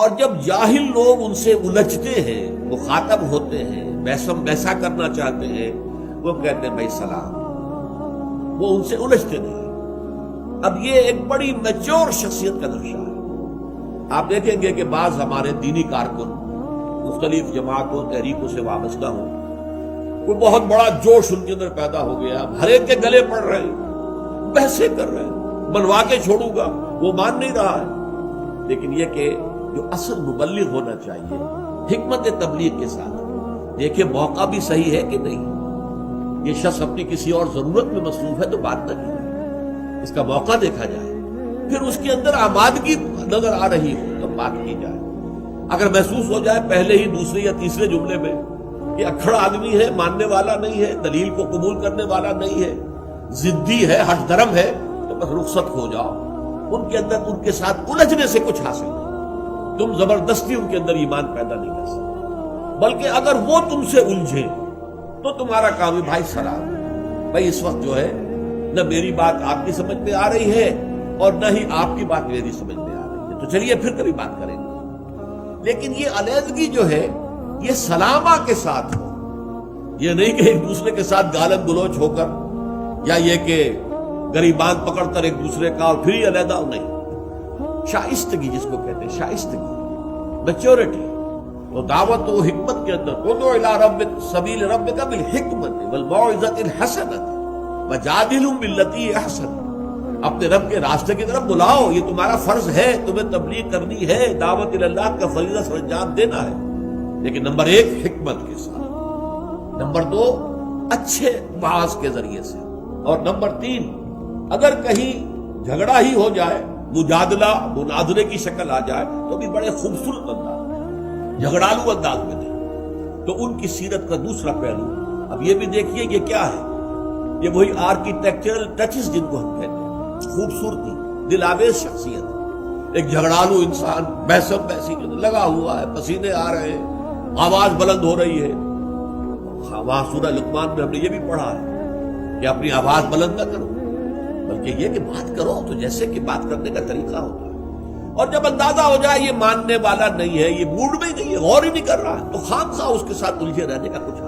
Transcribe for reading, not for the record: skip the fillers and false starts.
اور جب جاہل لوگ ان سے الجھتے ہیں، مخاطب ہوتے ہیں، بحثم بحثا کرنا چاہتے ہیں، وہ کہتے ہیں بھائی سلام، وہ ان سے الجھتے نہیں۔ اب یہ ایک بڑی میچور شخصیت کا نقشہ ہے۔ آپ دیکھیں گے کہ بعض ہمارے دینی کارکن مختلف جماعتوں تحریکوں سے وابستہ ہوں، کوئی بہت بڑا جوش ان کے اندر پیدا ہو گیا، ہر ایک کے گلے پڑ رہے ہیں، بحثیں کر رہے ہیں، بنوا کے چھوڑوں گا، وہ مان نہیں رہا ہے۔ لیکن یہ کہ جو اصل مبلغ ہونا چاہیے حکمت تبلیغ کے ساتھ دیکھیں موقع بھی صحیح ہے کہ نہیں، یہ شخص اپنی کسی اور ضرورت میں مصروف ہے تو بات نہ کی، اس کا موقع دیکھا جائے، پھر اس کے اندر آمادگی نظر آ رہی ہو تو بات کی جائے۔ اگر محسوس ہو جائے پہلے ہی دوسرے یا تیسرے جملے میں کہ اکھڑ آدمی ہے، ماننے والا نہیں ہے، دلیل کو قبول کرنے والا نہیں ہے، ضدی ہے، ہٹ درم ہے، تو بس رخصت ہو جاؤ، ان کے اندر ان کے ساتھ الجھنے سے کچھ حاصل نہیں، تم زبردستی ان کے اندر ایمان پیدا نہیں کر سکتے، بلکہ اگر وہ تم سے الجھے تو تمہارا کام ہے بھائی سلام، بھائی اس وقت جو ہے نہ میری بات آپ کی سمجھ میں آ رہی ہے اور نہ ہی آپ کی بات میری سمجھ میں آ رہی ہے، تو چلیے پھر کبھی بات کریں گے۔ لیکن یہ علیحدگی جو ہے یہ سلامہ کے ساتھ ہو، یہ نہیں کہ ایک دوسرے کے ساتھ گالن گلوچ ہو کر، یا یہ کہ گریبان پکڑ کر ایک دوسرے کا اور پھر ہی علیحدہ ہو، نہیں، شائستگی جس کو کہتے ہیں، شائستگی، میچورٹی، تو دعوت و حکمت کے اندر ادعو الی ربک سبیل ربک بالحکمت والموعظۃ الحسنۃ وجادلھم باللتی ہی احسن، اپنے رب کے راستے کی طرف بلاؤ، یہ تمہارا فرض ہے، تمہیں تبلیغ کرنی ہے، دعوت اللہ کا فریضہ سر انجام دینا ہے، لیکن نمبر 1 حکمت کے ساتھ، نمبر 2 اچھے باز کے ذریعے سے، اور نمبر 3 اگر کہیں جھگڑا ہی ہو جائے، مجادلہ مناظرے کی شکل آ جائے تو بھی بڑے خوبصورت انداز، جھگڑالو انداز میں دیں، تو ان کی سیرت کا دوسرا پہلو۔ اب یہ بھی دیکھیے یہ کیا ہے، یہ وہی آرکیٹیکچرل ٹچز جن کو ہم کہتے ہیں، خوبصورتی، دل آویز شخصیت، ایک جھگڑالو انسان بحثم بحثی لگا ہوا ہے، پسینے آ رہے ہیں، آواز بلند ہو رہی ہے، وہاں سورہ لقمان میں ہم نے یہ بھی پڑھا ہے کہ اپنی آواز بلند نہ کرو، بلکہ یہ کہ بات کرو تو جیسے کہ بات کرنے کا طریقہ ہوتا ہے، اور جب اندازہ ہو جائے یہ ماننے والا نہیں ہے، یہ موڈ میں نہیں ہے، غور ہی نہیں کر رہا ہے، تو خام خواہ اس کے ساتھ الجھے رہنے کا کچھ